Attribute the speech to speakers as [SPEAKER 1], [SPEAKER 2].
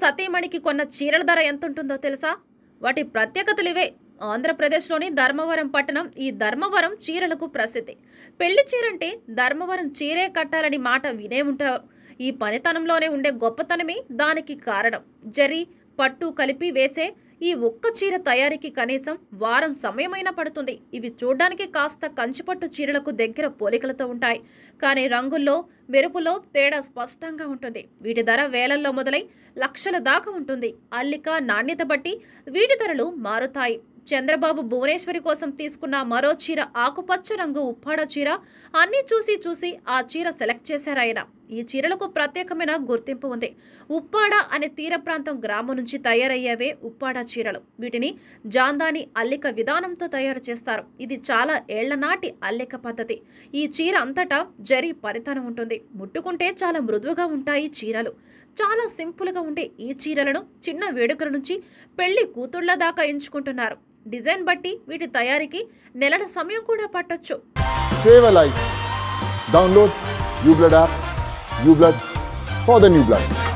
[SPEAKER 1] సతీమణికి కొన్న చీరల ధర ఎంతుంటుందో తెలుసా? వాటి ప్రత్యేకతలు ఇవే. ఆంధ్రప్రదేశ్లోని ధర్మవరం పట్టణం ఈ ధర్మవరం చీరలకు ప్రసిద్ధి. పెళ్లి చీరంటే ధర్మవరం చీరే కట్టాలని మాట వినే ఉంటారు. ఈ పనితనంలోనే ఉండే గొప్పతనమే దానికి కారణం. జరీ, పట్టు కలిపి వేసే ఈ ఒక్క చీర తయారీకి కనీసం వారం సమయమైనా పడుతుంది. ఇవి చూడ్డానికి కాస్త కంచిపట్టు చీరలకు దగ్గర పోలికలతో ఉంటాయి. కానీ రంగుల్లో, మెరుపులో తేడా స్పష్టంగా ఉంటుంది. వీటి ధర వేలల్లో మొదలై లక్షల దాకా ఉంటుంది. అల్లిక, నాణ్యత బట్టి వీటి ధరలు మారుతాయి. చంద్రబాబు భువనేశ్వరి కోసం తీసుకున్న మరో చీర ఆకుపచ్చ రంగు ఉప్పాడ చీర. అన్నీ చూసి ఆ చీర సెలెక్ట్ చేశారాయన. ఈ చీరలకు ప్రత్యేకమైన గుర్తింపు ఉంది. ఉప్పాడ అనే తీర ప్రాంతం గ్రామం నుంచి తయారయ్యేవే ఉప్పాడ చీరలు. వీటిని జాందాని అల్లిక విధానంతో తయారు చేస్తారు. ఇది చాలా ఏళ్ల నాటి అల్లిక పద్ధతి. ఈ చీర అంతటా జరీ పరితనం ఉంటుంది. ముట్టుకుంటే చాలా మృదువుగా ఉంటాయి చీరలు. చాలా సింపుల్గా ఉండే ఈ చీరలను చిన్న వేడుకల నుంచి పెళ్లి కూతుళ్ల దాకా ఎంచుకుంటున్నారు. డిజైన్ బట్టి వీటి తయారీకి నెలల సమయం కూడా పట్టొచ్చు.
[SPEAKER 2] Save a life. Download uBlood app. uBlood for the new blood.